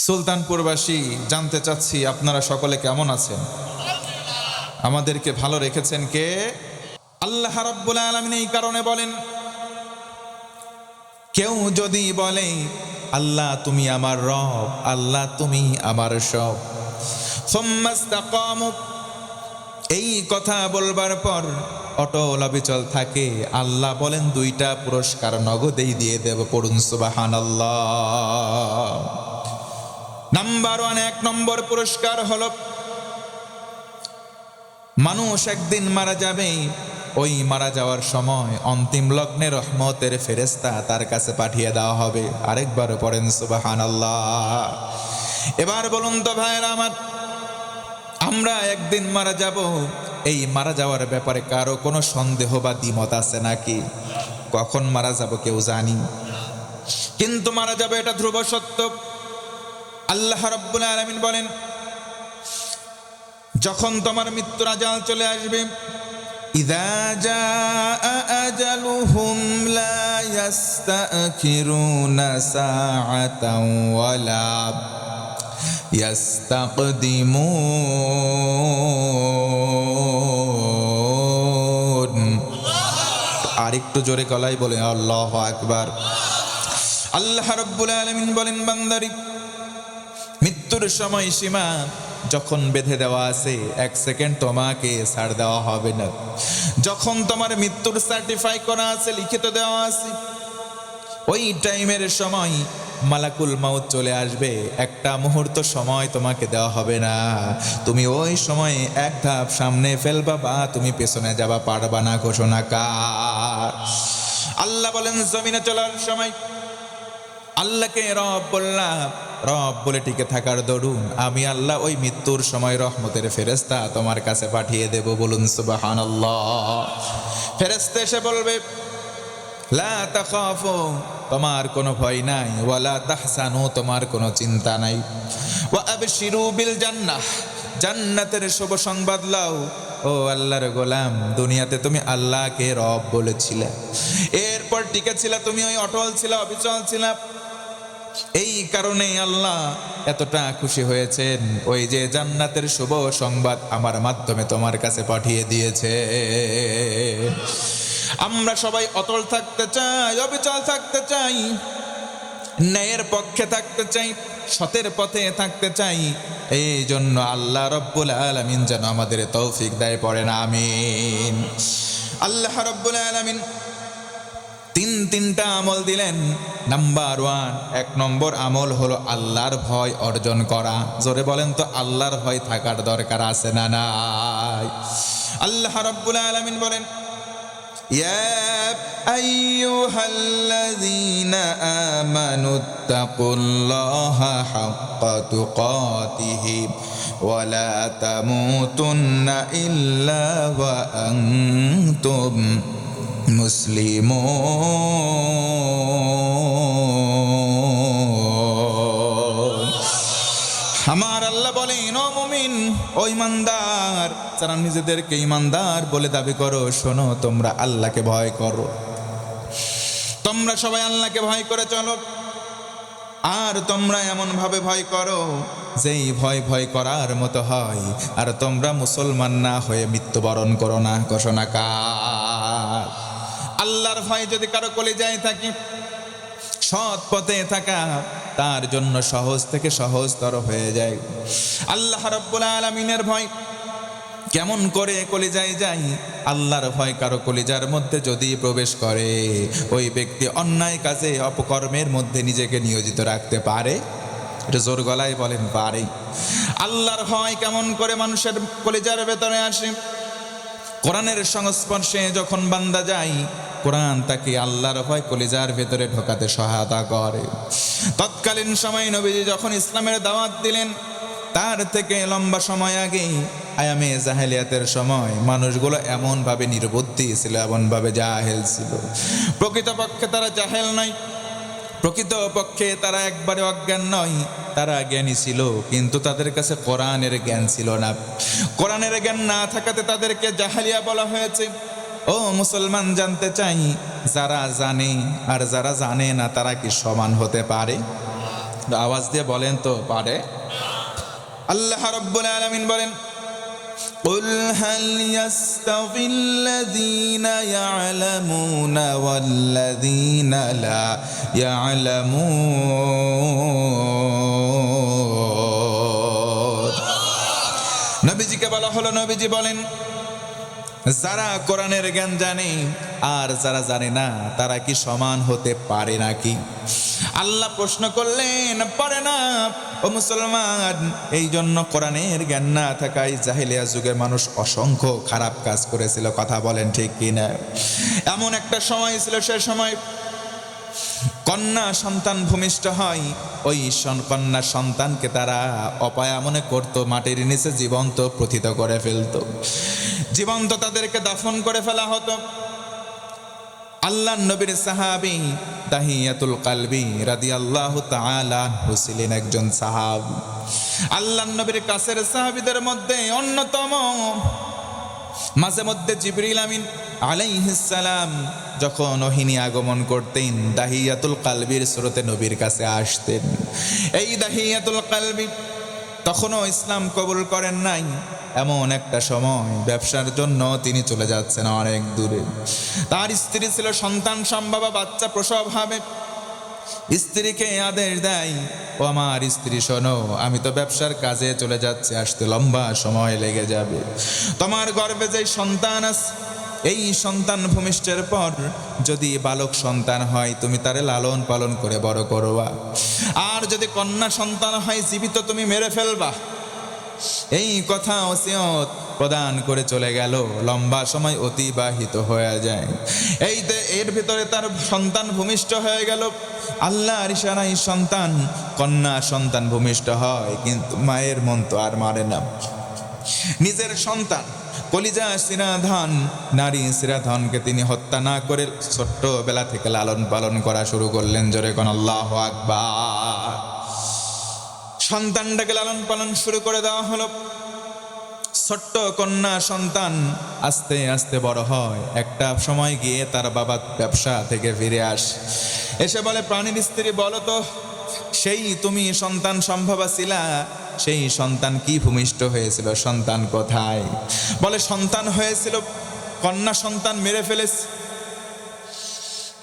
সুলতানপুরবাসী জানতে চাচ্ছি আপনারা সকলে কেমন আছেন? আমাদেরকে ভালো রেখেছেন কে? আল্লাহ রাব্বুল আলামিন। এই কারণে বলেন, কেউ যদি বলে আল্লাহ তুমি আমার রব, আল্লাহ তুমি আমার সব, সুম্মাস্তাকামু, এই কথা বলবার পর অটল অবিচল থাকে, আল্লাহ বলেন দুইটা পুরস্কার নগদেই দিয়ে দেব। পড়ুন সুবহানাল্লাহ। নাম্বার 1, 1 নম্বর পুরস্কার হলো, মানুষ একদিন মারা যাবে। ওই মারা যাওয়ার সময় অন্তিম লগ্নে রহমতের ফেরেশতা তার কাছে পাঠিয়ে দেওয়া হবে। আরেকবার পড়েন সুবহানাল্লাহ। এবার বলুন তো ভাইরা আমার, আমরা একদিন মারা যাব, এই মারা যাওয়ার ব্যাপারে কারো কোনো সন্দেহ বা দ্বিমত আছে নাকি? কখন মারা যাব কেউ জানি, কিন্তু মারা যাবে এটা ধ্রুব সত্য। আল্লাহ রাব্বুল আলামিন বলেন, যখন তোমার মৃত্যুর আজাল চলে আসবে, ইযা জাআ আজালুহুম লা ইস্তাখিরুনা সাআতাও ওয়ালা ইস্তাকদিমুন। আরেকটু জোরে গলায় বলে আল্লাহু আকবার। আল্লাহ রাব্বুল আলামিন বলেন, বান্দারি, মৃত্যুর সময়সীমা যখন বেঁধে দেওয়া আছে, 1 সেকেন্ড তোমাকে ছাড় দেওয়া হবে না। যখন তোমার মৃত্যুর সার্টিফাই করা আছে, লিখিত দেওয়া আছে, ওই টাইমের সময় মালাকুল মাউত চলে আসবে। একটা মুহূর্ত সময় তোমাকে দেওয়া হবে না। তুমি ওই সময় এক ধাপ সামনে ফেলবা বা তুমি পেছনে যাবা, পারবা না। ঘোষণা কার? আল্লাহ বলেন, জমিনে চলার সময় আল্লাহকে রব বললাম, রব বলে টিকে থাকার দরুন আমি আল্লাহ ওই মৃত্যুর সময় রহমতের ফেরেশতা তোমার কাছে পাঠিয়ে দেব। বলুন সুবহানাল্লাহ। ফেরেশতা এসে বলবে, লা তাখাফু, তোমার কোনো ভয় নাই, ওয়ালা তাহসানু, তোমার কোনো চিন্তা নাই, ওয়া আবশিরু বিল জান্নাহ, জান্নাতের শুভ সংবাদ লাও। ও আল্লাহর গোলাম, দুনিয়াতে তুমি আল্লাহকে রব বলেছিলে, এরপর টিকে ছিলে, তুমি ওই অটল ছিল, অবিচল ছিল। এই কারণে আল্লাহ এতটা খুশি হয়েছেন, ওই যে জান্নাতের শুভ সংবাদ আমার মাধ্যমে তোমার কাছে পাঠিয়ে দিয়েছে। আমরা সবাই অটল থাকতে চাই, অবিচল থাকতে চাই, ন্যায়ের পক্ষে থাকতে চাই, সতের পথে থাকতে চাই। এই জন্য আল্লাহ রাব্বুল আলামিন যেন আমাদের তৌফিক দেয়। পড়েন আমিন। আল্লাহ রাব্বুল আলামিন তিনটা আমল দিলেন। নাম্বার 1, 1 নম্বর আমল হলো আল্লাহর ভয় অর্জন করা। জোরে বলেন তো, আল্লাহর ভয় থাকার দরকার আছে না নাই? আল্লাহ রাব্বুল আলামিন বলেন, ইয়া আইয়ুহাল্লাযীনা আমানুত্তাকুল্লাহা হাক্কা তুকাতিহি ওয়া লা তামুতুন্না ইল্লা ওয়া আনতুম মুসলিমুন। আমার আল্লাহ বলেন, ও মুমিন, ও ইমানদার, যারা নিজেদেরকে ইমানদার বলে দাবি করো, শোনো, তোমরা আল্লাহকে ভয় করো। তোমরা সবাই আল্লাহকে ভয় করে চলো। আর তোমরা এমন ভাবে ভয় করো যেই ভয় করার মতো হয়। আর তোমরা মুসলমান না হয়ে মৃত্যুবরণ করো না। ঘোষণা কার? আল্লাহর ভয় যদি কারো কলিজায় থাকে, সৎ পথে থাকা তার জন্য সহজ থেকে সহজতর হয়ে যায়। আল্লাহ রাব্বুল আলামিনের ভয় কেমন করে কলিজায় যায়? আল্লাহর ভয় কারো কলিজার মধ্যে যদি প্রবেশ করে, ওই ব্যক্তি অন্যায় কাজে, অপকর্মের মধ্যে নিজেকে নিয়োজিত রাখতে পারে। এটা জোর গলায় বলেন, পারে। আল্লাহর ভয় কেমন করে মানুষের কলিজার ভেতরে আসে? কোরআনের সংস্পর্শে যখন বান্দা যায়, কোরআন তাকে আল্লাহর ভয় কলিজার ভেতরে ঢোকাতে সহায়তা করে। তৎকালীন সময় নবীজি যখন ইসলামের দাওয়াত দিলেন, তার থেকে লম্বা সময় আগে আয়ামে জাহেলিয়াতের সময় মানুষগুলো এমনভাবে নির্বুদ্ধি ছিল, এমনভাবে জাহেল ছিল। প্রকৃতপক্ষে তারা জাহেল নয়, প্রকৃতপক্ষে তারা একবারে অজ্ঞান নয়, তারা জ্ঞানী ছিল, কিন্তু তাদের কাছে কোরআনের জ্ঞান ছিল না। কোরআনের জ্ঞান না থাকাতে তাদেরকে জাহেলিয়া বলা হয়েছে। ও মুসলমান, জানতে চাই, যারা জানে আর যারা জানে না তারা কি সমান হতে পারে? আওয়াজ দিয়ে বলেন তো পারে? আল্লাহ রাব্বুল আলামিন বলেন, قل هل يستوي الذين يعلمون والذين لا يعلمون। নবীজিকে বলা হলো, নবীজি বলেন, যারা কোরআনের জ্ঞান জানে আর যারা জানে না তারা কি সমান হতে পারে নাকি? আল্লাহ প্রশ্ন করলেন, পারে না। ও মুসলমান, এই জন্য কোরআনের জ্ঞান না থাকায় জাহেলিয়া যুগের মানুষ অসংখ্য খারাপ কাজ করেছিল। কথা বলেন ঠিক কিনা? এমন একটা সময় ছিল, সে সময় কন্যা সন্তান ভূমিষ্ঠ হয়, ওই কন্যা সন্তানকে তারা অপায়া মনে করত, মাটির নিচে জীবন্ত প্রথিত করে ফেলত, জীবন্ত তাদেরকে দাফন করে ফেলা হতো। আল্লাহর নবীর সাহাবী দাহিয়াতুল কালবি রাদিয়াল্লাহু তাআলা আনহু ছিলেন একজন সাহাবী, আল্লাহর নবীর কাছের সাহাবীদের মধ্যে অন্যতম। মাঝে মধ্যে জিবরিল আমিন আলাইহিস সালাম যখন ওহিনী আগমন করতেন, দাহিয়াতুল কালবির সুরতে নবীর কাছে আসতেন। এই দাহিয়াতুল কালবি তখনও ইসলাম কবুল করেন নাই। এমন একটা সময় ব্যবসার জন্য তিনি চলে যাচ্ছেন অনেক দূরে। তার স্ত্রী ছিল সন্তান সম্ভবা, বাচ্চা প্রসব হবে। স্ত্রীকে আদেশ দেয়, ও আমার স্ত্রী শোনো, আমি তো ব্যবসার কাজে চলে যাচ্ছি, আসতে লম্বা সময় লেগে যাবে। তোমার গর্ভে যে সন্তান আছে, এই সন্তান ভূমিষ্ঠের পর যদি বালক সন্তান হয় তুমি তারে লালন পালন করে বড় করবা, আর যদি কন্যা সন্তান হয় জীবিত তুমি মেরে ফেলবা। এই কথা ওসিয়ত প্রদান করে চলে গেল। লম্বা সময় অতিবাহিত হয়ে যায়। এর ভিতরে তার সন্তান ভূমিষ্ঠ হয়ে গেল। আল্লাহর ইশারায় সন্তান, কন্যা সন্তান ভূমিষ্ঠ হয়, কিন্তু মায়ের মন তো আর মারে না। নিজের সন্তান, কলিজা শিরাধন, নারী শিরাধনকে তিনি হত্যা না করে ছোট্টবেলা থেকে লালন পালন করা শুরু করলেন। জোরে কোন আল্লাহু আকবার। সন্তানটাকে লালন পালন শুরু করে দেওয়া হলো। ছোট্ট কন্যা সন্তান আস্তে আস্তে বড় হয়। একটা সময় গিয়ে তার বাবা ব্যবসা থেকে ফিরে এসে বলে, প্রাণীর স্ত্রী বলো তো, সেই তুমি সন্তান সম্ভবা ছিলা, সেই সন্তান কি ভূমিষ্ঠ হয়েছিল, সন্তান কোথায়? বলে সন্তান হয়েছিল, কন্যা সন্তান মেরে ফেলেছে,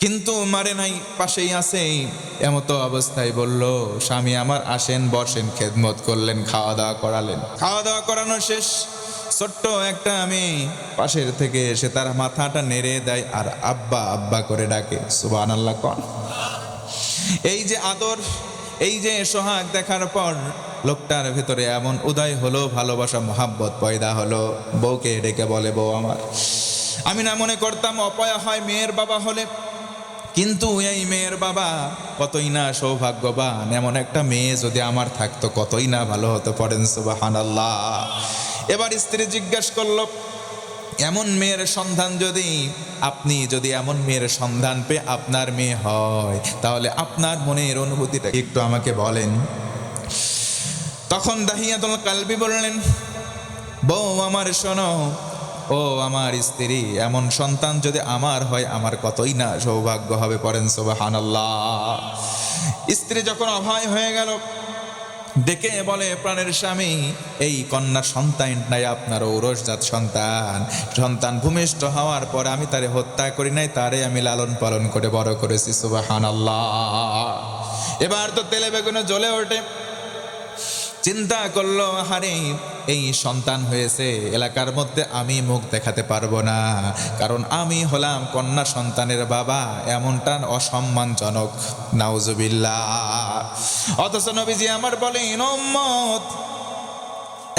কিন্তু মারে নাই, পাশেই আছে। এমতো অবস্থায় বলল, স্বামী আমার আসেন বসেন, খেদমত করলেন, খাওয়া দাওয়া করালেন। খাওয়া দাওয়া করানো শেষ, ছোট্ট একটা মেয়ে পাশের থেকে এসে তার মাথাটা নেড়ে দেয় আর আব্বা আব্বা করে ডাকে। সুবহানাল্লাহ কোন। এই যে আদর, এই যে সোহাগ দেখার পর লোকটার ভেতরে এমন উদয় হলো, ভালোবাসা মহাব্বত পয়দা হলো। বউকে ডেকে বলে, বউ আমার, আমি না মনে করতাম অপয়া হয় মেয়ের বাবা হলে, কিন্তু এই মেয়ের বাবা কতই না সৌভাগ্যবান। এমন একটা মেয়ে যদি আমার থাকতো কতই না ভালো হতো। পড়েন সুবহানাল্লাহ। এবার স্ত্রী জিজ্ঞাসা করলো, এমন মেয়ের সন্ধান আপনি যদি এমন মেয়ের সন্ধান পেয়ে আপনার মেয়ে হয়, তাহলে আপনার মনের অনুভূতিটা একটু আমাকে বলেন। তখন দাহিয়াতুল কালবি বললেন, বউ আমার শোনো, ও আমার স্ত্রী, এমন সন্তান যদি আমার হয় আমার কতই না সৌভাগ্য হবে। পড়েন সুবহানাল্লাহ। স্ত্রী যখন অভয় হয়ে গেল, ডেকে বলে, প্রাণের স্বামী, এই কন্যা সন্তানটাই আপনার ঔরসজাত সন্তান। সন্তান ভূমিষ্ঠ হওয়ার পর আমি তারে হত্যা করি নাই, তারে আমি লালন পালন করে বড় করেছি। সুবহানাল্লাহ। এবার তো তেলে বেগুনে জ্বলে ওঠে। চিন্তা করলো, হারে এই সন্তান হয়েছে, এলাকার মধ্যে আমি মুখ দেখাতে পারবো না, কারণ আমি হলাম কন্যা সন্তানের বাবা। এমনটা অসম্মানজনক, নাউজুবিল্লাহ। অথচ নবীজি আমার বলেন, উম্মত,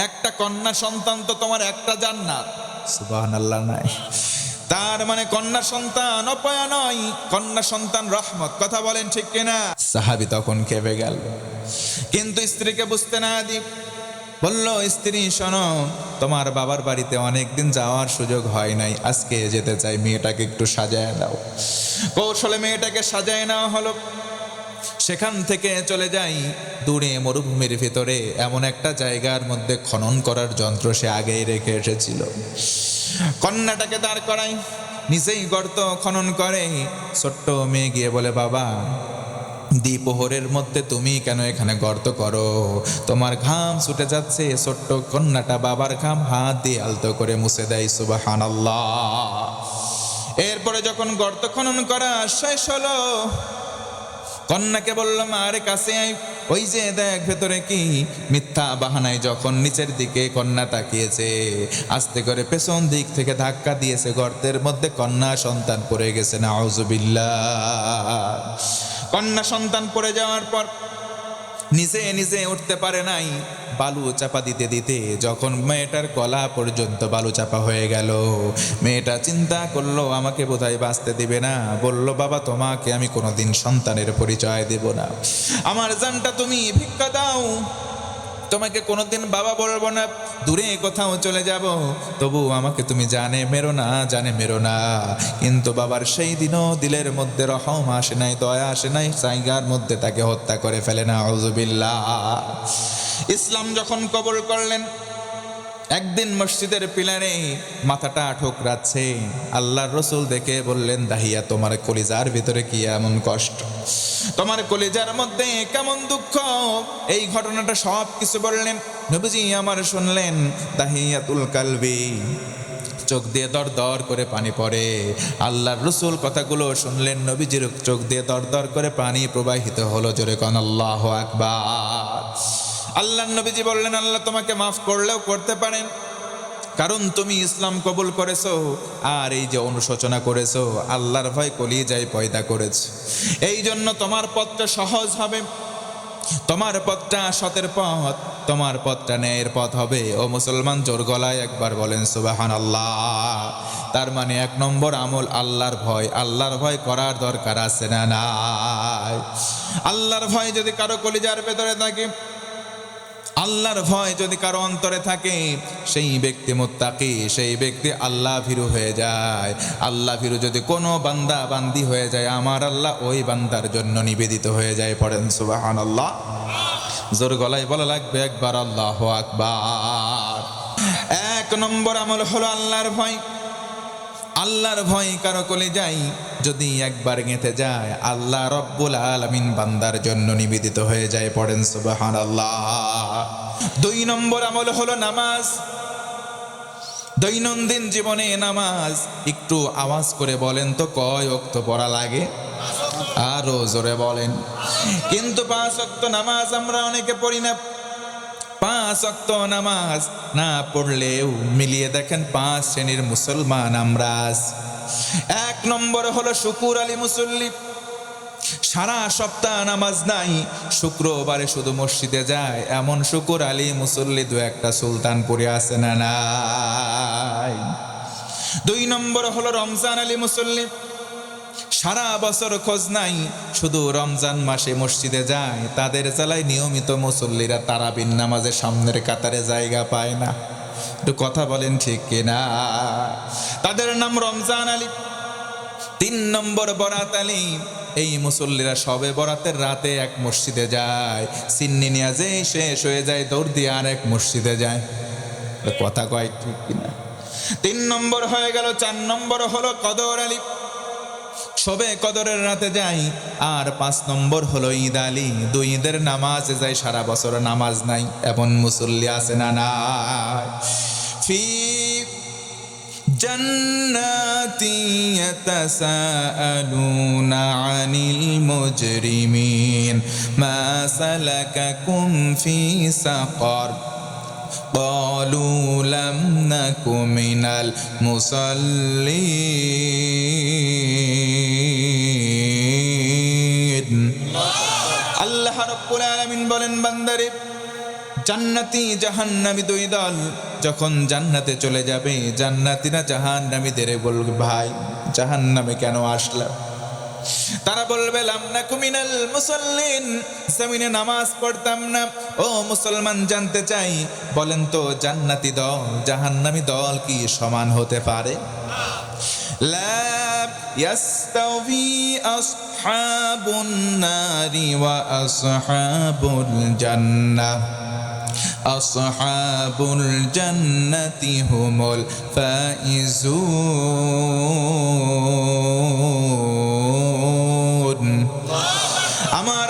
একটা কন্যা সন্তান তো তোমার একটা জান্নাত। সুবহানাল্লাহ নাই, তার মানে কন্যা সন্তান অপয়া নয়, কন্যা সন্তান রহমত। কথা বলেন ঠিক কিনা? সাহাবী তখন খেপে গেল, কিন্তু স্ত্রীকে বুঝতে না দি বলল, স্ত্রী শোনো, তোমার বাবার বাড়িতে অনেকদিন যাওয়ার সুযোগ হয় নাই, আজকে যেতে চাই, মেয়েটাকে একটু সাজায় দাও। কৌশলে মেয়েটাকে সাজায় নেওয়া হলো। সেখান থেকে চলে যাই দূরে মরুভূমির ভিতরে এমন একটা জায়গার মধ্যে খনন করার যন্ত্র সে আগেই রেখে এসেছিল। কন্যাটাকে দাঁড় করাই, নিজেই গর্ত খনন করে। ছোট্ট মেয়ে গিয়ে বলে, বাবা দ্বিপ্রহরের মধ্যে তুমি কেন এখানে গর্ত করো? তোমার ঘাম ছুটে যাচ্ছে। ছোট্ট কন্যাটা বাবার ঘাম হাত দিয়ে আলতো করে মুছে দেয়। সুবহানাল্লাহ। এরপরে যখন গর্ত খনন করা শেষ হলো, কন্যাকে বললাম আরে কাছে আই, ওই যে দেখ ভেতরে কি। মিথ্যা বাহানায় যখন নিচের দিকে কন্যা তাকিয়েছে, আস্তে করে পেছন দিক থেকে ধাক্কা দিয়েছে গর্তের মধ্যে। কন্যা সন্তান পড়ে গেছে। নাউজুবিল্লাহ। কন্যা সন্তান পড়ে যাওয়ার পর নিজে নিজে উঠতে পারে নাই। বালু চাপা দিতে দিতে যখন মেয়েটার গলা পর্যন্ত বালু চাপা হয়ে গেল, মেয়েটা চিন্তা করলো আমাকে বোধহয় বাঁচতে দিবে না। বলল বাবা, তোমাকে আমি কোনোদিন সন্তানের পরিচয় দেব না। আমার জানটা তুমি ভিক্ষা দাও, তোমাকে কোনোদিন বাবা বলবো না, দূরে কোথাও চলে যাব, তবু আমাকে তুমি জানে মেরো না, জানে মেরো না। কিন্তু বাবার সেই দিনও দিলের মধ্যে রহম আসে নাই, দয়া আসে নাই, জায়গার মধ্যে তাকে হত্যা করে ফেলে। নাউজুবিল্লাহ। ইসলাম যখন কবুল করলেন, একদিন মসজিদের পিলারে মাথাটা ঠোকরাচ্ছে। আল্লাহর রসুল দেখে বললেন, দাহিয়া, তোমার কলিজার ভিতরে কি এমন কষ্ট, তোমার কলিজার মধ্যে কেমন দুঃখ? এই ঘটনাটা সব কিছু বললেন। নবীজি আমার শুনলেন। দাহিয়াতুল কালবি, চোখ দিয়ে দর দর করে পানি পড়ে। আল্লাহর রসুল কথাগুলো শুনলেন, নবীজির চোখ দিয়ে দর দর করে পানি প্রবাহিত হলো। জোরে কোন আল্লাহু আকবার। আল্লাহর নবীজি বললেন, আল্লাহ তোমাকে মাফ করলেও করতে পারেন, কারণ তুমি ইসলাম কবুল করেছো আর এই যে অনুশোচনা করেছো, আল্লাহর ভয় কলিজায় পয়দা করেছে। এই জন্য তোমার পথটা সহজ হবে, তোমার পথটা সতের পথ, তোমার পথটা ন্যায়ের পথ হবে। ও মুসলমান, জোর গলায় একবার বলেন সুবহানাল্লাহ। তার মানে 1 নম্বর আমল আল্লাহর ভয়। আল্লাহর ভয় করার দরকার আছে না নাই? আল্লাহর ভয় যদি কারো কলিজার ভেতরে থাকে, আল্লাহর ভয় যদি কারো অন্তরে থাকে, সেই ব্যক্তি মুত্তাকি, সেই ব্যক্তি আল্লাহ ভীরু হয়ে যায়। আল্লাহ ভীরু যদি কোনো বান্দা বান্দি হয়ে যায়, আমার আল্লাহ ওই বান্দার জন্য নিবেদিত হয়ে যায়। পড়েন সুবহানাল্লাহ। জোর গলায় বলা লাগবে একবার আল্লাহু আকবার। 1 নম্বর আমল হলো আল্লাহর ভয়। আল্লাহর ভয় কারো কলিজায় যদি একবার গেঁথে যায়, আল্লাহ রব্বুল আলামিন বান্দার জন্য নিবেদিত হয়ে যায়। পড়েন সুবহানাল্লাহ। 2 নম্বর আমল হলো নামাজ। দৈনন্দিন জীবনে নামাজ, একটু আওয়াজ করে বলেন তো কয় ওয়াক্ত পড়া লাগে? আরো জোরে বলেন। কিন্তু 5 ওয়াক্ত নামাজ আমরা অনেকে পড়ি না। 5 ওয়াক্ত নামাজ না পড়লেও মিলিয়ে দেখেন 5 শ্রেণীর মুসলমান আমরা আছি। 1 নম্বর হলো শুকুর আলী মুসল্লি। সারা সপ্তাহ নামাজ নাই, শুক্রবারে শুধু মসজিদে যায়, এমন শুকুর আলী মুসল্লি 2-1টা সুলতানপুরে আছে না নাই? 2 নম্বর হলো রমজান আলী মুসল্লি। সারা বছর খোঁজ নাই, শুধু রমজান মাসে মসজিদে যায়। তাদের জেলায় নিয়মিত মুসল্লিরা তারাবির নামাজে সামনের কাতারে জায়গা পায় না। একটু কথা বলেন ঠিক কিনা? তাদের নাম রমজান আলী। 3 নম্বর বরাত আলী। এই মুসল্লিরা সবে বরাতের রাতে এক মসজিদে যায়, সিন্নি নিয়ে যে শেষ হয়ে যায়, দৌড় দিয়ে আর এক মসজিদে যায়। কথা কয় ঠিক কিনা? 3 নম্বর হয়ে গেল। 4 নম্বর হলো কদর আলী। সবে কদরের রাতে যাই। আর 5 নম্বর হলো ঈদ আলী। 2 ঈদের নামাজে যায়, সারা বছর নামাজ নাই, এমন মুসল্লি আছে না নাই? ফি জান্নাতি ইয়াতাসাআলুনা আনিল মুজরিমিন মা সালাকাকুম ফি সাকার قالوا لم نك من المصلين। আল্লাহ রাব্বুল আলামিন বলেন, বান্দারে, জান্নাতি জাহান্নামী 2 দল যখন জান্নাতে চলে যাবে, জান্নাতীরা জাহান্নামীদের বলবে, ভাই জাহান্নামে কেন আসলা? তারা বলবে, লাম নাকু মিনাল মুসাল্লিন, জমিনে নামাজ পড়তাম না। ও মুসলমান, জানতে চাই, বলেন তো জান্নাতি দল জাহান্নামী দল কি সমান হতে পারে? লা ইয়াস্তাওয়ি আসহাবুন নারি ওয়া আসহাবুল জান্নাহ, আসহাবুল জান্নাতি হুমুল ফাইজুন। আমার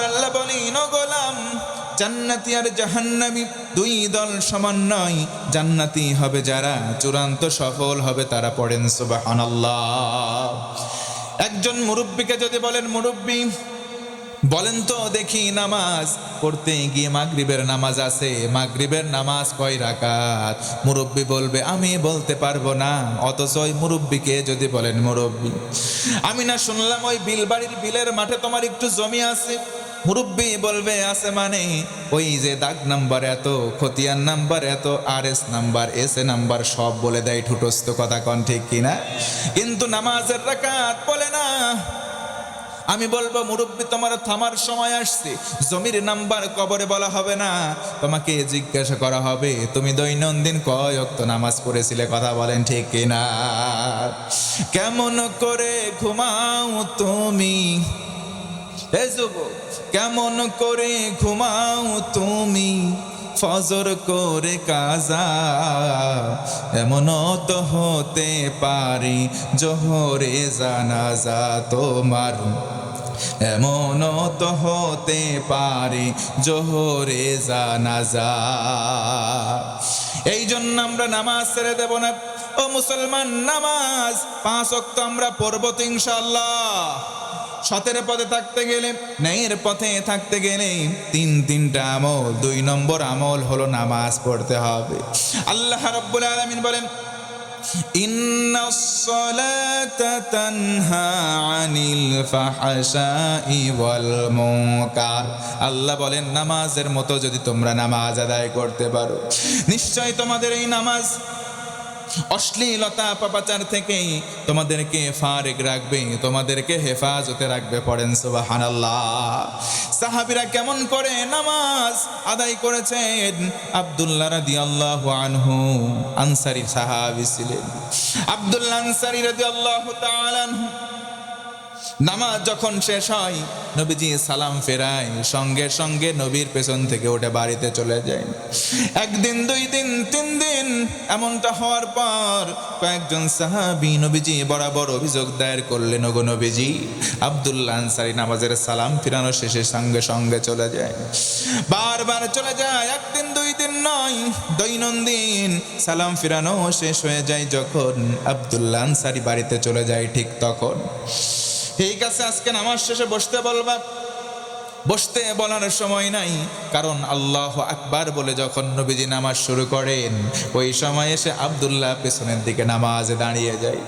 জান্নাতি আর জাহান্নামী দুই দল সমান নয়। জান্নাতি হবে যারা, চূড়ান্ত সফল হবে তারা। পড়েন সুবহানাল্লাহ। একজন মুরব্বীকে যদি বলেন, মুরব্বী বলেন তো দেখি, নামাজ পড়তে গিয়ে মাগরিবের নামাজ আছে, মাগরিবের নামাজ কয় রাকাত? মুরব্বী বলবে আমি বলতে পারবো না। অথচ ওই মুরব্বীকে যদি বলেন, মুরব্বী আমি না শুনলাম ওই বিলবাড়ির বিলের মাঠে তোমার একটু জমি আছে? মুরব্বী বলবে আছে মানে? ওই যে দাগ নাম্বার এত, খতিয়ান নাম্বার এত, RS নাম্বার, SA নাম্বার সব বলে দেয়। ঠুটস্থ কথা কন, ঠিক কিনা? কিন্তু নামাজের রাকাত বলে না। আমি বলবো, মুরব্বী তোমার থামার সময় আসছে। জমির নাম্বার কবরে বলা হবে না, তোমাকে জিজ্ঞাসা করা হবে তুমি দৈনন্দিন কয় ওয়াক্ত নামাজ পড়েছিলে। কথা বলেন, ঠিক কিনা? কেমন করে ঘুমাও তুমি, হে যুবক, কেমন করে ঘুমাও তুমি ফজর করে কাজা? এমনও তো হতে পারি জোহরে জানাজা তোমার, এমনও তো হতে পারি জোহরে জানাজা। এই জন্য আমরা নামাজ ছেড়ে দেব না। ও মুসলমান, নামাজ 5 ওয়াক্ত আমরা পড়বো তো ইনশাআল্লাহ। সতের পথে থাকতে গেলে, ন্যায়ের পথে থাকতে গেলে তিনটা আমল। 2 নম্বর আমল হলো নামাজ পড়তে হবে। আল্লাহ রাব্বুল আলামিন বলেন, ইন্নাস সালাতা তানহা আনিল ফাহশাই ওয়াল মুনকার। আল্লাহ বলেন, নামাজের মতো যদি তোমরা নামাজ আদায় করতে পারো, নিশ্চয় তোমাদের এই নামাজ অশ্লীলতা পাপাচার থেকে তোমাদেরকে ফারেক রাখবে, তোমাদেরকে হেফাজতে রাখবে। পড়েন সুবহানাল্লাহ। সাহাবীরা কেমন করে নামাজ আদায় করেছেন? আব্দুল্লাহ রাদিয়াল্লাহু আনহু আনসারী সাহাবী ছিলেন। আব্দুল্লাহ আনসারী রাদিয়াল্লাহু তাআলা আনহু নামাজ যখন শেষ হয়, নবীজি সালাম ফেরায়, সঙ্গে সঙ্গে নবীর পেছন থেকে উঠে বাড়িতে চলে যায়। 1 দিন 2 দিন 3 দিন এমনটা হওয়ার পর কয়েকজন সাহাবী নবীজি বরাবর অভিযোগ দায়ের করলেন, ওগো নবীজি, আব্দুল্লাহ আনসারী নামাজের সালাম ফিরানো শেষে সঙ্গে সঙ্গে চলে যায়, বারবার চলে যায়। 1 দিন 2 দিন নয়, দৈনন্দিন সালাম ফিরানো শেষ হয়ে যায়। যখন আব্দুল্লাহ আনসারী বাড়িতে চলে যায়, ঠিক তখন ঠিক আছে, আজকে নামাজ শেষে বসতে বলবা। বসতে বলার সময় নাই, কারণ আল্লাহু আকবার বলে যখন নবীজি নামাজ শুরু করেন, ওই সময় এসে আব্দুল্লাহ পেছনের দিকে নামাজে দাঁড়িয়ে যায়।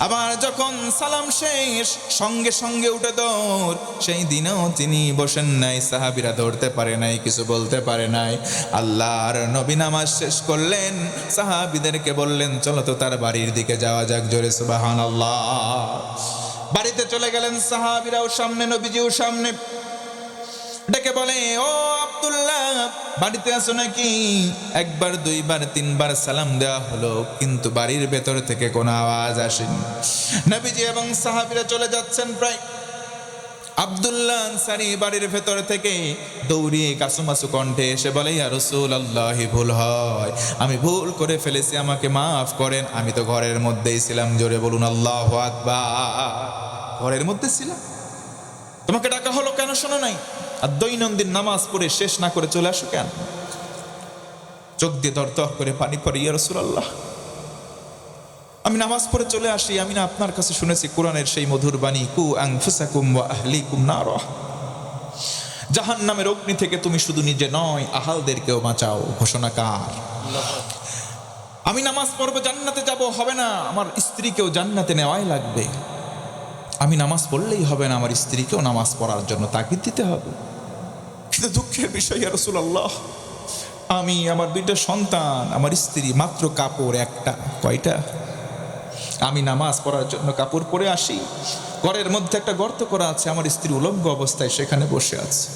আবার যখন সালাম শেষ, সঙ্গে সঙ্গে উঠে দৌড়। সেই দিনেও তিনি বসেন নাই, সাহাবীরা ধরতে পারে নাই, কিছু বলতে পারে নাই। আল্লাহর নবী নামাজ শেষ করলেন, সাহাবীদেরকে বললেন, চলো তো তার বাড়ির দিকে যাওয়া যাক। জোরে সুবহানাল্লাহ। বাড়িতে চলে গেলেন সাহাবীরাও সামনে, নবীজিও সামনে। ডেকে বলে, ও আব্দুল্লাহ, বাড়িতে আছো নাকি? 1 বার 2 বার 3 বার সালাম দেওয়া হলো, কিন্তু বাড়ির ভেতর থেকে কোনো আওয়াজ আসেনি। নবীজি এবং সাহাবীরা চলে যাচ্ছেন প্রায়। আব্দুল্লাহ আনসারী বাড়ির ভেতর থেকে দৌড়িয়ে কাসুমাসু কণ্ঠে এসে বলে, ইয়া রাসূলুল্লাহ, ভুল হয়, আমি ভুল করে ফেলেছি, আমাকে মাফ করেন। আমি তো ঘরের মধ্যেই ছিলাম। জোরে বলুন আল্লাহু আকবার। ঘরের মধ্যে ছিলাম, তোমাকে ডাকা হলো কেন শোনো নাই? আর দৈনন্দিন নামাজ পড়ে শেষ না করে চলে আসো কেন? চোখ দিয়ে তরতর করে পানি পড়ে, ইয়া রাসূলুল্লাহ, আমি নামাজ পড়ে চলে আসি। আমি না আপনার কাছে শুনেছি কোরআনের সেই মধুর বাণী, কু আনফুসাকুম ওয়া আহলিকুম নারা, জাহান্নামের অগ্নি থেকে তুমি শুধু নিজে নয়, আহালদেরকেও বাঁচাও। ঘোষণা কার? আমি নামাজ পড়বো, জান্নাতে যাব, হবে না, আমার স্ত্রীকেও জান্নাতে নেওয়াই লাগবে। আমি নামাজ পড়লেই হবে না, আমার স্ত্রীকেও নামাজ পড়ার জন্য তাগিদ দিতে হবে। কিন্তু দুঃখের বিষয়, ইয়া রাসূলুল্লাহ, আমি, আমার 2টা সন্তান, আমার স্ত্রী, মাত্র কাপড় একটা। কয়টা? আমি নামাজ পড়ার জন্য কাপড় পরে আসি, ঘরের মধ্যে একটা গর্ত করা আছে, আমার স্ত্রী উলঙ্গ অবস্থায় সেখানে বসে আছে।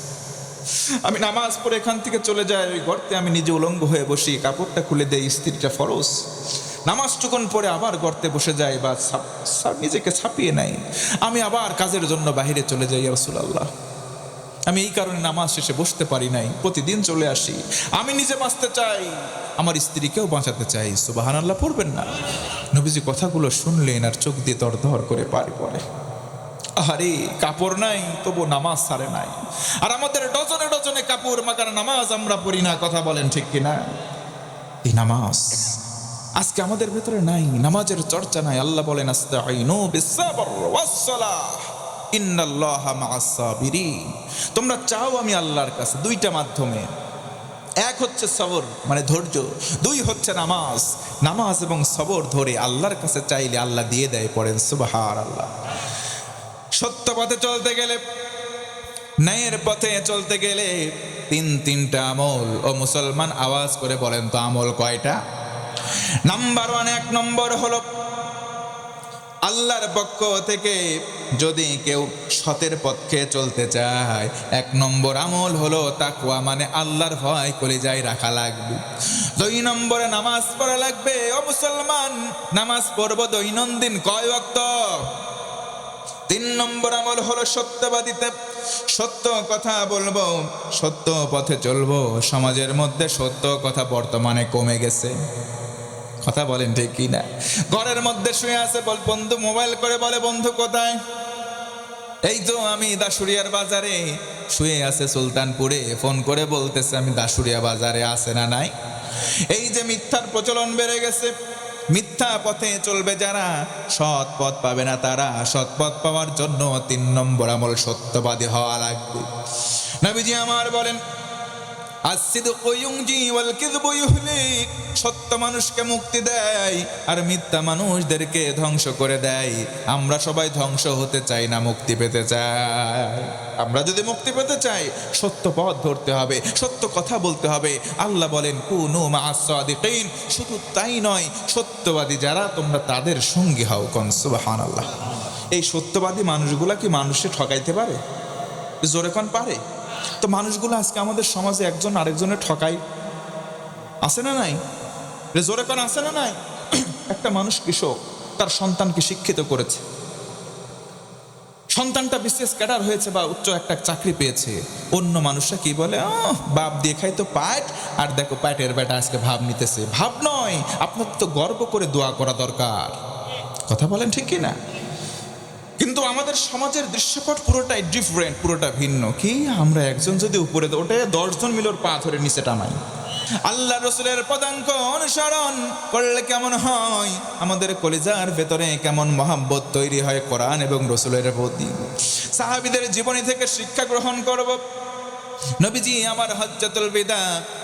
আমি নামাজ পড়ে এখান থেকে চলে যাই, ওই গর্তে আমি নিজে উলঙ্গ হয়ে বসি, কাপড়টা খুলে দেই, স্ত্রীটা ফরজ নামাজ টুকুন পরে আবার গর্তে বসে যায় বা নিজেকে ছাপিয়ে নেয়। আমি আবার কাজের জন্য বাহিরে চলে যাই। ইয়া রাসূলুল্লাহ, আমি এই কারণে নামাজ শেষে বসতে পারি নাই, প্রতিদিন চলে আসি। আমি নিজে বাঁচতে চাই, আমার স্ত্রীকেও বাঁচাতে চাই। সুবহানাল্লাহ পড়বেন না? নবীজি কথাগুলো শুনলেন আর চোখ দিয়ে দরদর করে পানি পড়ে। আরে কাপড় নাই তবু নামাজ ছাড়ে নাই, আর আমাদের ডজনে ডজনে কাপড় মাকার নামাজ আমরা পড়ি না। কথা বলেন ঠিক কিনা? এই নামাজ আজকে আমাদের ভেতরে নাই, নামাজের চর্চা নাই। আল্লাহ বলেন আস্তাঈনু বিস-সাবর ওয়াস-সালাহ ইন্নাল্লাহা মা'আস সাবিরিন। তোমরা চাও আমি আল্লাহর কাছে দুইটা মাধ্যমে, এক হচ্ছে সবর মানে ধৈর্য, দুই হচ্ছে নামাজ। নামাজ এবং সবর ধরে আল্লাহর কাছে চাইলে আল্লাহ দিয়ে দেয়। পড়েন সুবহানাল্লাহ। সত্য পথে চলতে গেলে, ন্যায়ের পথে চলতে গেলে তিনটা আমল। ও মুসলমান আওয়াজ করে বলেন তো আমল কয়টা? নাম্বার 1, 1 নম্বর হলো আল্লাহর পক্ষ থেকে যদি কেউ সতের পক্ষে চলতে চায়, 1 নম্বর আমল হলো তাকওয়া মানে আল্লাহর ভয় কলিজায় রাখা লাগবে। 2 নম্বরে নামাজ পড়া লাগবে। ও মুসলমান, নামাজ পড়ব দৈনন্দিন কয় ওয়াক্ত? 3 নম্বর আমল হলো সত্যবাদিতা, সত্য কথা বলবো, সত্য পথে চলবো। সমাজের মধ্যে সত্য কথা বর্তমানে কমে গেছে। কথা বলেন ঠিক কি না? ঘরের মধ্যে শুয়ে আছে, বন্ধু মোবাইল করে বলে বন্ধু কোথায়? এই তো আমি দাসুরিয়ার বাজারে। শুয়ে আছে সুলতানপুরে, ফোন করে বলতেছে আমি দাসুরিয়া বাজারে। আছে না নাই? এই যে মিথ্যার প্রচলন বেড়ে গেছে। মিথ্যা পথে চলবে যারা, সৎ পথ পাবে না তারা। সৎ পথ পাওয়ার জন্য 3 নম্বর আমল সত্যবাদী হওয়া লাগবে। নবীজি আমার বলেন as-sidqu yunji wal kidhbu yuhlik। সত্য মানুষকে মুক্তি দেয় আর মিথ্যা মানুষদেরকে ধ্বংস করে দেয়। আমরা সবাই ধ্বংস হতে চাই না, মুক্তি পেতে চাই। আমরা যদি মুক্তি পেতে চাই সত্য পথ ধরতে হবে, সত্য কথা বলতে হবে। আল্লাহ বলেন কুনু মা'আস সাদিকিন। শুধু তাই নয়, সত্যবাদী যারা তোমরা তাদের সঙ্গী হও। কোন সুবহানাল্লাহ। এই সত্যবাদী মানুষগুলা কি মানুষকে ঠকাইতে পারে? জোরে কোন পারে? তো মানুষগুলো আজকে আমাদের সমাজে একজন আরেকজনের ঠকাই, আছে না নাই? জোরে কোন আছে না নাই? একটা মানুষ কৃষক, তার সন্তানকে শিক্ষিত করেছে, সন্তানটা বিশেষ ক্যাডার হয়েছে বা উচ্চ একটা চাকরি পেয়েছে। অন্য মানুষরা কি বলে, বাপ দিয়ে খাই তো পাট, আর দেখো পাটের বেটা আজকে ভাব নিতেছে। ভাব নয়, আপনার তো গর্ব করে দোয়া করা দরকার। কথা বলেন ঠিক কি না? কিন্তু আমাদের সমাজের দৃশ্যপট পুরোটাই ডিফারেন্ট, পুরোটা ভিন্ন। কি আমরা একজন যদি উপরে ওঠে 10 জন মিলোর পা ধরে নিচে টানাই। আল্লাহ রসুলের পদাঙ্ক অনুসরণ করলে কেমন হয়? আমাদের কলিজার ভেতরে কেমন মহাব্বত তৈরি হয় কোরআন এবং রসুলের প্রতি। সাহাবীদের জীবনী থেকে শিক্ষা গ্রহণ করব। নবীজি আমার হজ্জাতুল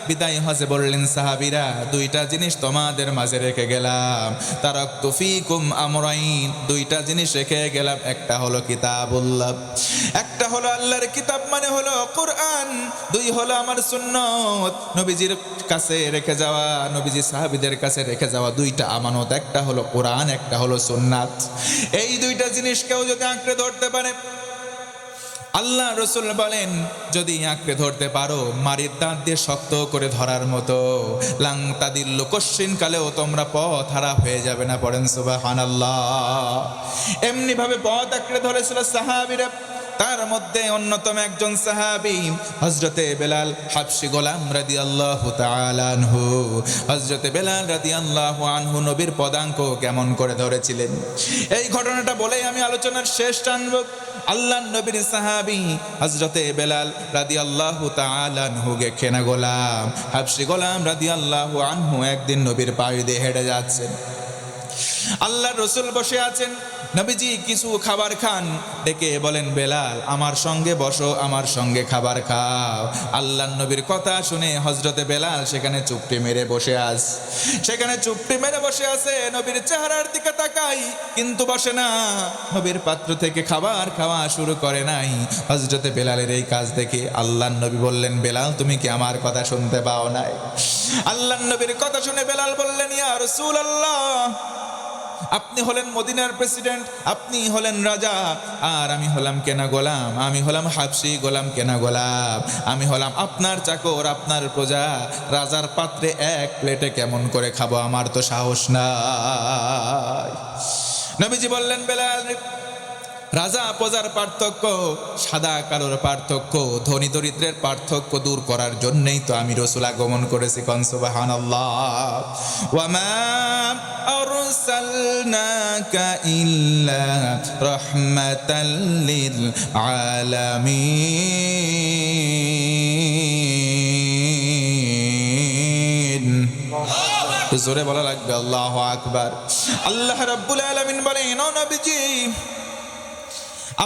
বিদায় হজে বললেন সাহাবীরা, 2টা জিনিস তোমাদের মাঝে রেখে গেলাম। তারাকতু ফীকুম আমরাইন। 2টা জিনিস রেখে গেলাম। একটা হলো কিতাবুল্লাহ, একটা হলো আল্লাহর কিতাব মানে হলো কোরআন। 2 হলো আমার সুন্নাত, নবীজির কাছে রেখে যাওয়া, নবীজি সাহাবীদের কাছে রেখে যাওয়া 2টা আমানত। একটা হলো কোরআন, একটা হলো সুন্নাত। এই 2টা জিনিস কেউ যদি আঁকড়ে ধরতে পারে, আল্লাহ রসুল বলেন যদি আঁকড়ে ধরতে পারো মারির দাঁত দিয়ে শক্ত করে ধরার মতো, লাং তাদিল্লু, কশ্চিন কালেও তোমরা পথ হারা হয়ে যাবে না। পড়েন সুবহানাল্লাহ। এমনি ভাবে পথ আঁকড়ে ধরেছিল সাহাবীরা। তার মধ্যে অন্যতম একজন সাহাবী হযরতে বেলাল হাবশী গোলাম রাদিয়াল্লাহু তাআলা আনহু। হযরতে বেলাল রাদিয়াল্লাহু আনহু নবীর পদাঙ্ক কেমন করে ধরেছিলেন, এই ঘটনাটা বলেই আমি আলোচনার শেষ টানব। আল্লাহর নবীর সাহাবী হযরতে বেলাল রাদিয়াল্লাহু তাআলা আনহু খেনা গোলাম হাবশী গোলাম রাদিয়াল্লাহু আনহু একদিন নবীর পায়ে দিয়ে হেঁটে যাচ্ছেন। আল্লাহর রাসূল বসে আছেন, নবীজি কিছু খাবার খান, ডেকে বলেন বেলাল আমার সঙ্গে বসো, আমার সঙ্গে খাবার খাও। আল্লাহর নবীর কথা শুনে হযরতে বেলাল সেখানে চুপটি মেরে বসে আছে। নবীর চেহারার দিকে তাকাই, কিন্তু বসে না। নবীর পাত্র থেকে খাবার খাওয়া শুরু করে নাই। হযরতে বেলালের এই কাজ দেখে আল্লাহর নবী বললেন, বেলাল তুমি কি আমার কথা শুনতে পাও নাই? আল্লাহর নবীর কথা শুনে বেলাল বললেন, ইয়া রাসূলুল্লাহ, আপনি হলেন মদিনার প্রেসিডেন্ট, আপনি হলেন রাজা, আর আমি হলাম কেনা গোলাম, আমি হলাম হাবশী গোলাম, কেনা গোলাম। আমি হলাম আপনার চাকর, আপনার প্রজা। রাজার পাত্রে 1 প্লেটে কেমন করে খাবো? আমার তো সাহস নাই। নবীজি বললেন, বেলাল রাজা প্রজার পার্থক্য, সাদা কালোর পার্থক্য, ধনী দরিদ্রের পার্থক্য দূর করার জন্যই তো আমি রাসূল আগমন করেছি। কোন সুবহানাল্লাহ। ওয়া মা আরসালনাকা ইল্লা রাহমাতাল লিল আলামিন। জোরে বলা লাগবে আল্লাহু আকবার। আল্লাহ রাব্বুল আলামিন বলেন, ও নবীজি,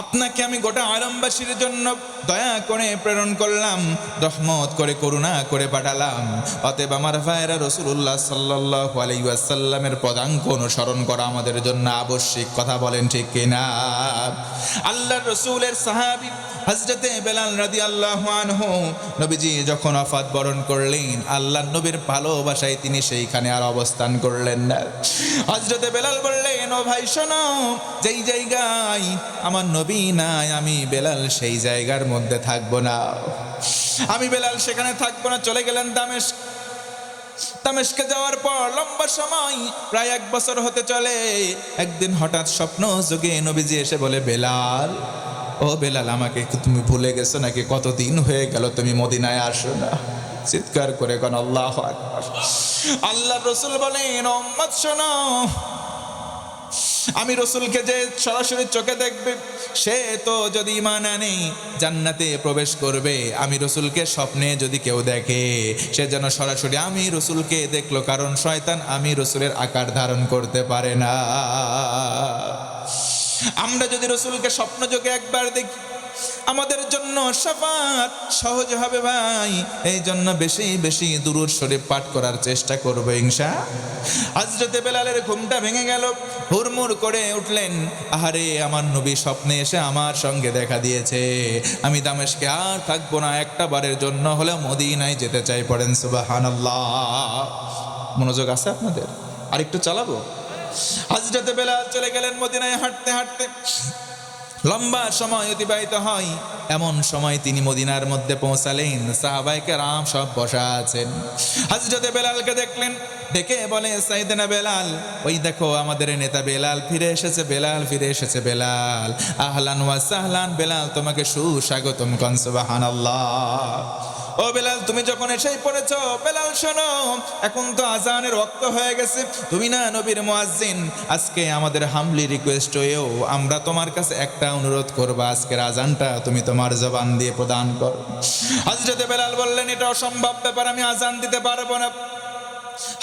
আপনাকে আমি গোটা আলমবাসীর জন্য দয়া করে প্রেরণ করলাম, রহমত করে করুণা করে পাঠালাম। অতএব আমার ভাইয়েরা, রাসূলুল্লাহ সাল্লাল্লাহু আলাইহি ওয়াসাল্লামের পদাঙ্ক অনুসরণ করা আমাদের জন্য আবশ্যিক। কথা বলেন ঠিক কিনা? আল্লাহর রাসূলের সাহাবী হযরতে বেলাল রাদিয়াল্লাহু আনহু নবীজি যখন ওফাত বরণ করলেন, আল্লাহর নবীর ভালোবাসায় তিনি সেইখানে আর অবস্থান করলেন না। হযরতে বেলাল বললেন, ও ভাই শোনো, যেই জায়গায় আমার নবী নাই, আমি বেলাল সেই জায়গার মধ্যে থাকবো না। আমি বেলাল সেখানে থাকবো না। চলে গেলেন দামেস্ক। দামেস্কে যাওয়ার পর লম্বা সময়, প্রায় 1 বছর হতে চলে। একদিন হঠাৎ স্বপ্ন যোগে নবীজি এসে বলে, বেলাল, ও বেলাল, আমাকে তুমি ভুলে গেছো নাকি? কতদিন হয়ে গেল তুমি মদিনায় আসো না। চিৎকার করে কোন আল্লাহু আকবার। আল্লাহর রাসূল বলেন, উম্মত শোনো, আমি রাসূলকে যে সরাসরি চোখে দেখবে, সে তো যদি ঈমান আনে জান্নাতে প্রবেশ করবে। আমি রাসূলকে স্বপ্নে যদি কেউ দেখে, সে যেন সরাসরি আমি রাসূলকে দেখলো, কারণ শয়তান আমি রাসূলের আকার ধারণ করতে পারে না। আমরা যদি রাসূলকে স্বপ্নযোগে একবার দেখি, আমাদের জন্য শাফাত সহজ হবে ভাই। এই জন্য বেশি বেশি দুরূদ শরীফ পাঠ করার চেষ্টা করবো ইনশাআল্লাহ। হযরতে বেলালের ঘুমটা ভেঙে গেল, হুড়মুড় করে উঠলেন। আহারে, আমার নবী স্বপ্নে এসে আমার সঙ্গে দেখা দিয়েছে, আমি দামেস্কে আর থাকবো না, একটা বারের জন্য হলেও মদিনায় যেতে চাই। পড়েন সুবহানাল্লাহ। মনোযোগ আছে আপনাদের? আরেকটু চালাবো। হযরতে বেলাল চলে গেলেন মদিনায়। হাঁটতে হাঁটতে লম্বা সময় অতিবাহিত হয়। এমন সময় তিনি মদিনার মধ্যে পৌঁছালেন। সাহাবায়ে কেরাম সব বসা আছেন। হযরতে বেলালকে দেখলেন, ডেকে বলে, সাইয়েদনা বেলাল, ওই দেখো আমাদের নেতা বেলাল ফিরে এসেছে। বেলাল ফিরে এসেছে। বেলাল, আহলান ওয়া সাহলান। বেলাল, তোমাকে সুস্বাগতম। কোন সুবহানাল্লাহ। ও বেলাল, তুমি যখন এসেই পড়েছো। বেলাল শোনো, এখন তো আজানের ওয়াক্ত হয়ে গেছে। তুমি না নবীর মুয়াজ্জিন। আজকে আমাদের হামলি রিকোয়েস্ট হয়েও আমরা তোমার কাছে একটা অনুরোধ করব, আজকের আজানটা তুমি তোমার জবান দিয়ে প্রদান করো। হযরতে বেলাল বললেন, এটা অসম্ভব ব্যাপার, আমি আজান দিতে পারবো না।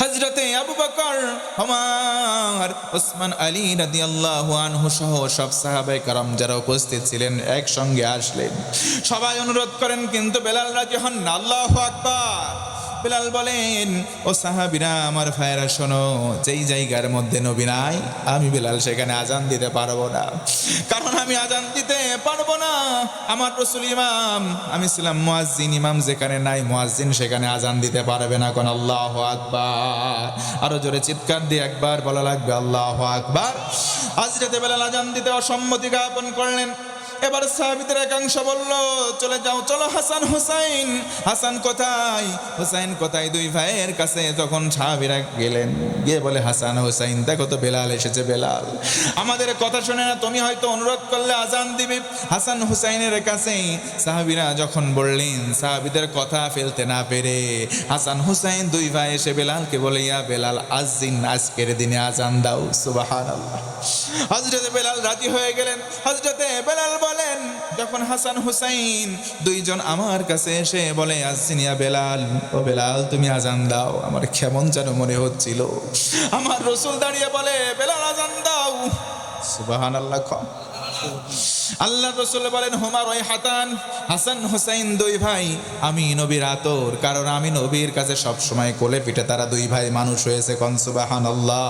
হযরতে আবু বকর, ওমর, ওসমান, আলী রাদিয়াল্লাহু আনহু সহ সব সাহাবায়ে কেরাম যারা উপস্থিত ছিলেন একসঙ্গে আসলেন। সবাই অনুরোধ করেন, কিন্তু বেলাল রাজি হন না। আল্লাহু আকবার। বেলাল বলেন, ও সাহাবীরা, আমার ভাইয়েরা শোনো, যেই জায়গার মধ্যে নবী নাই, আমি বেলাল সেখানে আজান দিতে পারবো না। কারণ আমি আজান দিতে পারবো না, আমার রাসূল ইমাম, আমি ছিলাম মুয়াজ্জিন। ইমাম যেখানে নাই, মুয়াজ্জিন সেখানে আজান দিতে পারবে না। কোন আল্লাহু আকবার। আরো জোরে চিৎকার দিয়ে একবার বলা লাগবে আল্লাহু আকবার। হযরতে বেলাল আজান দিতে অসম্মতি জ্ঞাপন করলেন। এবার সাহাবীদের একাংশ বলল, চলে যাও, চলো হাসান হুসাইন। হাসান কোথায়? হুসাইন কোথায়? দুই ভাইয়ের কাছে তখন সাহাবীরা গেলেন, গিয়ে বলে, হাসান হুসাইন, দেখো তো বেলাল এসেছে। বেলাল, আমাদের কথা শুনে না, তুমি হয়তো অনুরোধ করলে আজান দিবে। হাসান হুসাইনের কাছে সাহাবীরা যখন বললেন, সাহাবীদের কথা ফেলতে না পেরে হাসান হুসাইন দুই ভাই এসে বেলালকে বলে, ইয়া বেলাল, আযিন, আজকের দিনে আজান দাও। সুবহানাল্লাহ। হযরতে বেলাল রাজি হয়ে গেলেন। হযরতে বেলাল বলেন, যখন হাসান হুসাইন দুইজন আমার কাছে এসে বলে, আযিন ইয়া বেলাল, ও বেলাল তুমি আজান দাও, আমার কেমন যেন মনে হচ্ছিল। আমার রাসূল দাঁড়িয়ে বলে, বেলাল আজান দাও। সুবহানাল্লাহ। আল্লাহ রাসূল বলেন, হুমা রাইহাতান, হাসান হুসাইন দুই ভাই আমি নবীর আতর, কারণ আমি নবীর কাছে সব সময় কোলে পিঠে তারা দুই ভাই মানুষ হয়েছে। কোন সুবহানাল্লাহ।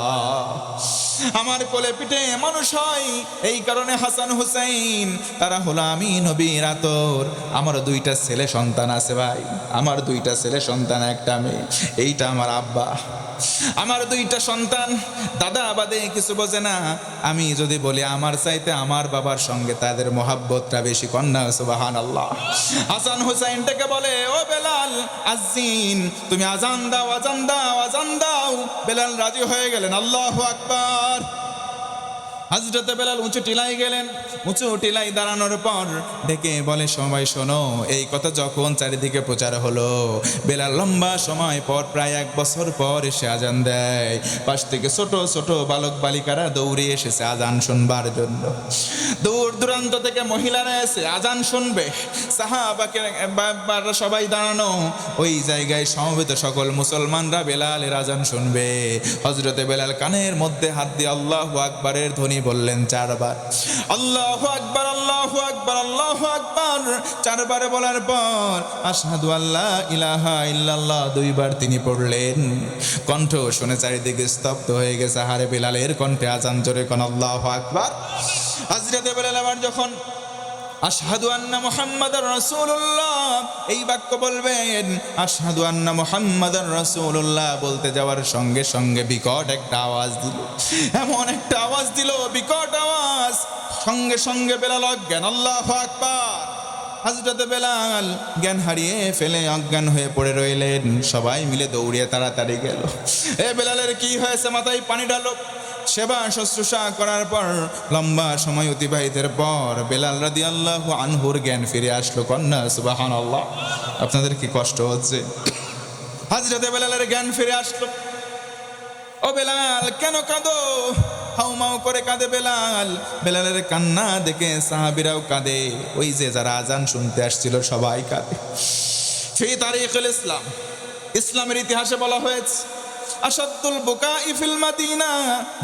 আমার কোলে পিঠে মানুষ হয়, এই কারণে হাসান হুসাইন তারা হলো আমি নবীর আতর। আমার দুইটা ছেলে সন্তান আছে ভাই, আমার দুইটা ছেলে সন্তান, একটা মেয়ে। এইটা আমার আব্বা। আমার দুইটা সন্তান, দাদা বাদে কিছু বোঝে না। আমি যদি বলি আমার চাইতে আমার বাবার সঙ্গে তাদের মহাব্বতটা বেশি। কন্যা সুবহানাল্লাহ। হাসান হুসাইনটাকে বলে, ও বেলাল, আযিন, তুমি আজান দাও, আজান দাও, আজান দাও। বেলাল রাজি হয়ে গেলেন। আল্লাহু আকবার। হযরতে বেলাল উঁচু টিলায় গেলেন। উঁচু টিলায় দাঁড়ানোর পর ডেকে বলে, সবাই শোনো। এই কথা যখন চারিদিকে প্রচার হলো, বেলাল লম্বা সময় পর, প্রায় 1 বছর পর এসে আজান দেয়। পাশ থেকে ছোট ছোট বালক বালিকারা দৌড়ে এসেছে আজান শুনবার জন্য। দূর দূরান্ত থেকে মহিলারা এসে আজান শুনবে। সাহাবাকে সবাই দাঁড়ানো, ওই জায়গায় সমবেত সকল মুসলমানরা বেলালের আজান শুনবে। হযরতে বেলাল কানের মধ্যে হাত দিয়ে আল্লাহু আকবারের ধ্বনি বললেন 4 বার। আল্লাহু আকবার, আল্লাহু আকবার, আল্লাহু আকবার 4 বার বলার পর আশহাদু আল্লা ইলাহা ইল্লাল্লাহ 2 বার তিনি পড়লেন। কণ্ঠ শুনে চারিদিকে স্তব্ধ হয়ে গেছে। হারে বেলালের কণ্ঠে আজান, জোরে কোন আল্লাহু আকবার। হযরতে বেলাল আবার যখন আশহাদু আন্না মুহাম্মাদার রাসূলুল্লাহ এই বাক্য বলবেন, আশহাদু আন্না মুহাম্মাদার রাসূলুল্লাহ বলতে যাওয়ার সঙ্গে সঙ্গে বিকট একটা আওয়াজ দিল। এমন একটা আওয়াজ দিল, বিকট আওয়াজ, সঙ্গে সঙ্গে বেলাল অজ্ঞান। আল্লাহু আকবার। হযরতে বেলাল জ্ঞান হারিয়ে ফেলে অজ্ঞান হয়ে পড়ে রইলেন। সবাই মিলে দৌড়িয়ে তাড়াতাড়ি গেল। এ বেলালের কি হয়েছে? মাথায় পানি ঢালো। সেবা শুশ্রূষা করার পর লম্বা সময় অতিবাহিতের পর বেলাল রাদিয়াল্লাহু আনহুর জ্ঞান ফিরে আসলো। কন্যা সুবহানাল্লাহ। আপনাদের কি কষ্ট হচ্ছে? হযরতে বেলালের জ্ঞান ফিরে আসলো। ও বেলাল, কেন কাঁদো? হাউমাউ করে কাঁদে বেলাল। বেলালের কান্না দেখে সাহাবীরাও কাঁদে। ওই যে যারা আজান শুনতে আসছিল সবাই কাঁদে। ফি তারিখুল ইসলাম, ইসলামের ইতিহাসে বলা হয়েছে, আসাদুল বুকাই ফিল মাদিনা,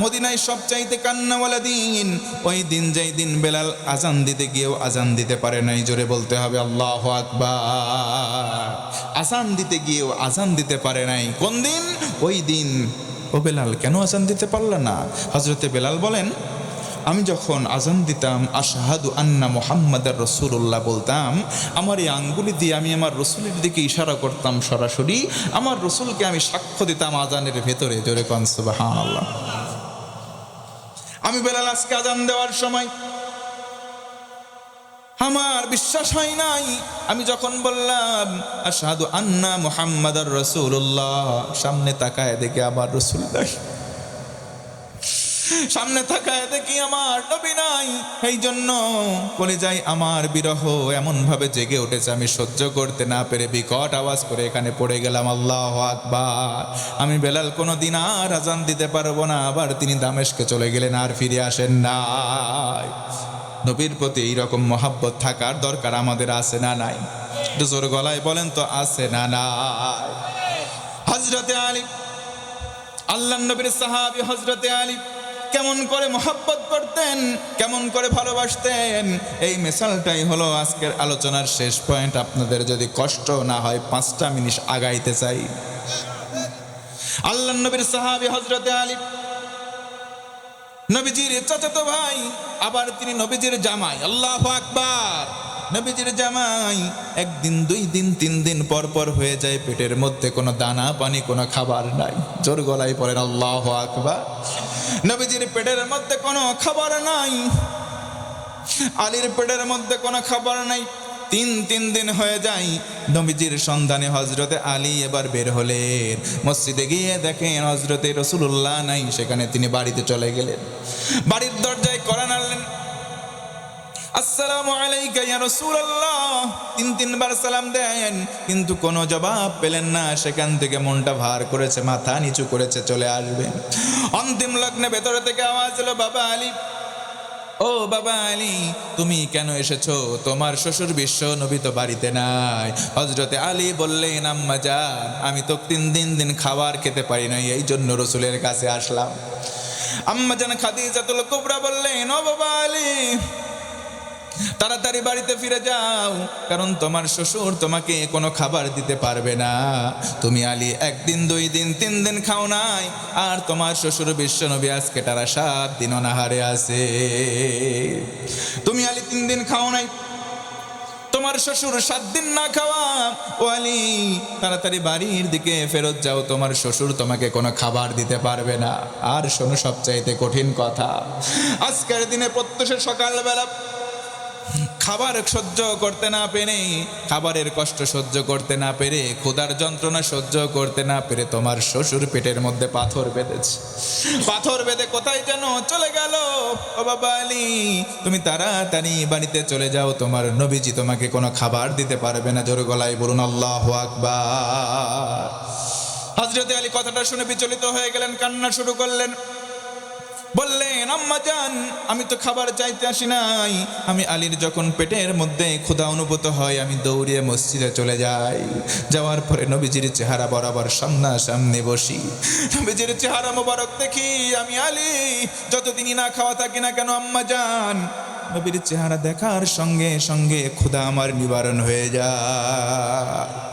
মদিনায় সবচাইতে কান্নাওয়ালা দিন ওই দিন, যেই দিন বেলাল আজান দিতে গিয়েও আজান দিতে পারে নাই। জোরে বলতে হবে আল্লাহু আকবার। আজান দিতে গিয়েও আজান দিতে পারে নাই। কোন দিন? ওই দিন। ও বেলাল, কেন আজান দিতে পারল না? হযরতে বেলাল বলেন, আমি যখন আজান দিতাম আশহাদু আন্না মুহাম্মাদার রাসূলুল্লাহ বলতাম, আমার এই আঙ্গুলি দিয়ে আমি আমার রসুলের দিকে ইশারা করতাম সরাসরি। আমার রসুলকে আমি সাক্ষ্য দিতাম আজানের ভেতরে। জোরে কোন সুবহানাল্লাহ। আমি বেলাল আজকে আজান দেওয়ার সময় আমার বিশ্বাস হয় নাই। আমি যখন বললাম আশহাদু আন্না মুহাম্মাদার রাসূলুল্লাহ, সামনে তাকায় দেখি আমার রসুল নাই। সামনে তাকায় দেখি আমার নবী নাই। এই জন্য কলিজায় আমার বিরহ এমন ভাবে জেগে উঠেছে, আমি সহ্য করতে না পেরে বিকট আওয়াজ করে এখানে পড়ে গেলাম আল্লাহু আকবার। আমি বেলাল কোনোদিন আর আজান দিতে পারবো না। আবার তিনি দামেস্কে চলে গেলেন, আর ফিরে আসেন নাই। নবীর প্রতি এইরকম মহাব্বত থাকার দরকার আমাদের আছে না নাই? জোর গলায় বলেন তো, আছে না নাই? হযরতে আলী, আল্লাহর নবীর সাহাবী হযরতে আলী কেমন করে মহব্বত করতেন, কেমন করে ভালোবাসতেন, এই মিসালটাই হলো আজকের আলোচনার শেষ পয়েন্ট। আপনাদের যদি কষ্ট না হয় 5টা মিনিট আগাইতে চাই। আল্লাহর নবীর সাহাবী হযরতে আলী, নবীজির চাচাতো ভাই, আবার তিনি নবীজির জামাই। আল্লাহু আকবার। নবীজির জামাই। 1 দিন 2 দিন 3 দিন পর পর হয়ে যায় পেটের মধ্যে কোনো দানা পানি, কোনো খাবার নাই। জোর গলায় পড়েন আল্লাহু আকবার। নবীজির পেটের মধ্যে কোনো খাবার নাই, আলীর পেটের মধ্যে কোনো খাবার নাই। 3 দিন হয়ে যায়। নবীজির সন্ধানে হযরতে আলী এবার বের হলেন। মসজিদে গিয়ে দেখেন হযরতে রাসূলুল্লাহ নাই, সেখানে তিনি বাড়িতে চলে গেলেন। বাড়ির দরজায় কড়া নাড়লেন, আসসালামু আলাইকা ইয়া রাসূলুল্লাহ। 3 বার সালাম দেন, কিন্তু কোনো জবাব পেলেন না। সেখান থেকে মনটা ভার করেছে, মাথা নিচু করেছে, চলে আসবেন। অন্তিম লগ্নে ভেতর থেকে আওয়াজ এলো, বাবা আলী, ও বাবা আলী, তুমি কেন এসেছো? তোমার শ্বশুর বিশ্ব নবী তো বাড়িতে নাই। হযরতে আলী বললেন, আম্মা জান, আমি তো 3 দিন খাবার খেতে পারি নাই, এই জন্য রসুলের কাছে আসলাম। আম্মা জান খাদিজাতুল কুবরা বললেন, ও বাবা আলী, তাড়াতাড়ি বাড়িতে ফিরে যাও, কারণ তোমার শ্বশুর তোমাকে কোনো খাবার দিতে পারবে না। তুমি আলী 1 দিন 2 দিন 3 দিন খাও নাই, আর তোমার শ্বশুর বিশ্বনবী আজকে তারা 7 দিন অনাহারে আছে। তুমি আলী 3 দিন খাও নাই, তোমার শ্বশুর 7 দিন না খাওয়া। ও আলী, তাড়াতাড়ি বাড়ির দিকে ফেরত যাও, তোমার শ্বশুর তোমাকে কোনো খাবার দিতে পারবে না। আর শোনো সবচাইতে কঠিন কথা, আজকের দিনে প্রত্যুষে সকালবেলা খাবার সহ্য করতে না পেরে, খাবারের কষ্ট সহ্য করতে না পেরে, ক্ষুধার যন্ত্রণা সহ্য করতে না পেরে তোমার শ্বশুর পেটের মধ্যে পাথর বেঁধেছে। পাথর বেঁধে কোথায় যেন চলে গেল। ও বাবা আলী, তুমি তাড়াতাড়ি বাড়িতে চলে যাও, তোমার নবীজি তোমাকে কোনো খাবার দিতে পারবে না। জোরে গলায় বলুন আল্লাহু আকবার। হযরত আলী কথাটা শুনে বিচলিত হয়ে গেলেন, কান্না শুরু করলেন। বললেন, আম্মা জান, আমি তো খাবার চাইতে আসি নাই। আমি আলীর যখন পেটের মধ্যে ক্ষুধা অনুভূত হয়, আমি দৌড়িয়ে মসজিদে চলে যাই। যাওয়ার পরে নবীজির চেহারা বরাবর সামনাসামনি বসি। নবীজির চেহারা মোবারক দেখি। আমি আলী যতদিনই না খাওয়া থাকি না কেন আম্মা জান, নবীর চেহারা দেখার সঙ্গে সঙ্গে ক্ষুধা আমার নিবারণ হয়ে যায়।